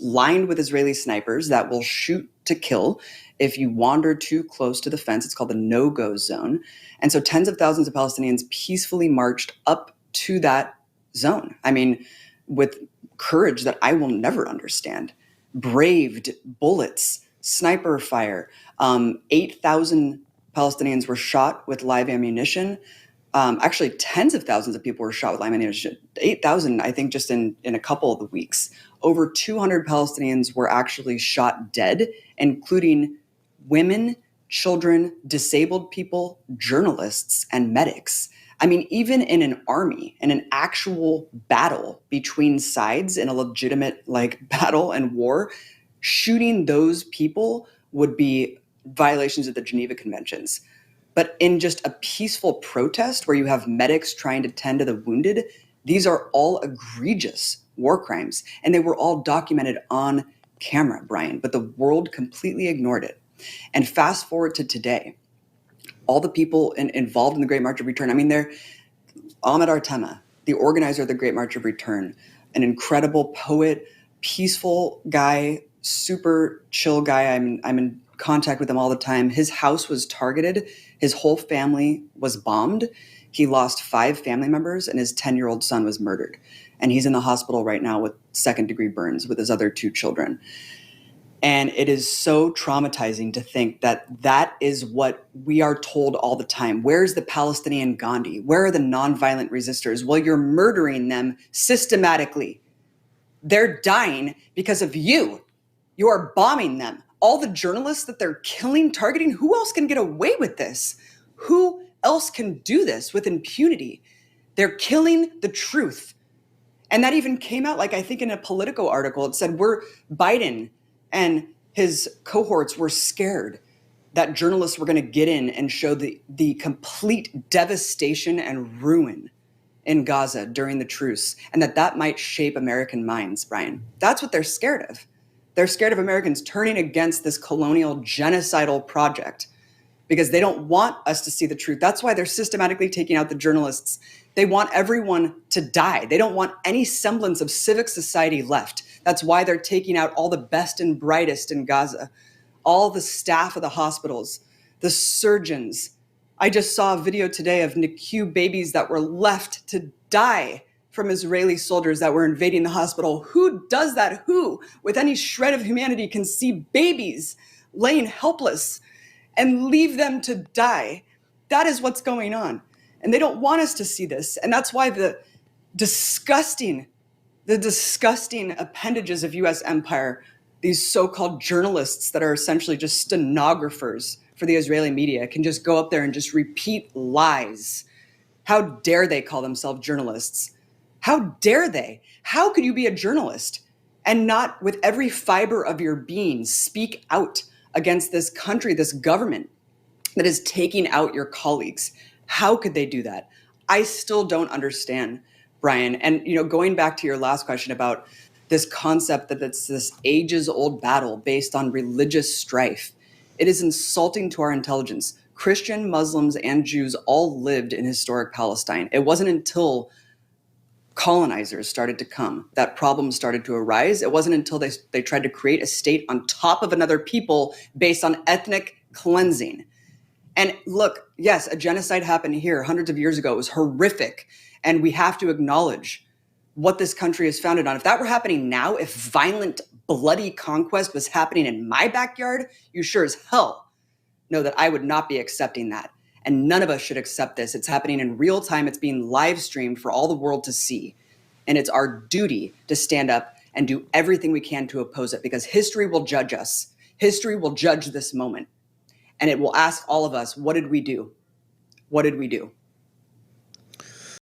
lined with Israeli snipers that will shoot to kill if you wander too close to the fence. It's called the no-go zone. And so tens of thousands of Palestinians peacefully marched up to that zone. I mean, with courage that I will never understand, braved bullets, sniper fire. 8,000 Palestinians were shot with live ammunition. Actually, tens of thousands of people were shot with live ammunition. 8,000, I think, just in a couple of the weeks. Over 200 Palestinians were actually shot dead, including women, children, disabled people, journalists, and medics. I mean, even in an army, in an actual battle between sides, in a legitimate battle and war, shooting those people would be violations of the Geneva Conventions. But in just a peaceful protest where you have medics trying to tend to the wounded, these are all egregious war crimes. And they were all documented on camera, Brian, but the world completely ignored it. And fast forward to today, all the people involved in the Great March of Return, I mean, they're Ahmed Artema, the organizer of the Great March of Return, an incredible poet, peaceful guy, super chill guy. I'm in contact with him all the time. His house was targeted. His whole family was bombed. He lost 5 family members, and his 10-year-old son was murdered. And he's in the hospital right now with second-degree burns with his other 2 children. And it is so traumatizing to think that that is what we are told all the time. Where's the Palestinian Gandhi? Where are the nonviolent resistors? Well, you're murdering them systematically. They're dying because of you. You are bombing them. All the journalists that they're killing, targeting, who else can get away with this? Who else can do this with impunity? They're killing the truth. And that even came out, I think in a Politico article, it said Biden and his cohorts were scared that journalists were going to get in and show the complete devastation and ruin in Gaza during the truce, and that might shape American minds, Brian. That's what they're scared of. They're scared of Americans turning against this colonial genocidal project because they don't want us to see the truth. That's why they're systematically taking out the journalists. They want everyone to die. They don't want any semblance of civic society left. That's why they're taking out all the best and brightest in Gaza, all the staff of the hospitals, the surgeons. I just saw a video today of NICU babies that were left to die from Israeli soldiers that were invading the hospital. Who does that? Who, with any shred of humanity, can see babies laying helpless and leave them to die? That is what's going on. And they don't want us to see this. And that's why the disgusting appendages of U.S. empire, these so-called journalists that are essentially just stenographers for the Israeli media, can just go up there and just repeat lies. How dare they call themselves journalists? How dare they? How could you be a journalist and not, with every fiber of your being, speak out against this country, this government that is taking out your colleagues? How could they do that? I still don't understand, Brian. And, going back to your last question about this concept that it's this ages-old battle based on religious strife, it is insulting to our intelligence. Christian, Muslims, and Jews all lived in historic Palestine. It wasn't until colonizers started to come that problems started to arise. It wasn't until they tried to create a state on top of another people based on ethnic cleansing. And look, yes, a genocide happened here hundreds of years ago. It was horrific. And we have to acknowledge what this country is founded on. If that were happening now, if violent, bloody conquest was happening in my backyard, you sure as hell know that I would not be accepting that. And none of us should accept this. It's happening in real time. It's being live streamed for all the world to see. And it's our duty to stand up and do everything we can to oppose it, because history will judge us. History will judge this moment. And it will ask all of us, what did we do? What did we do?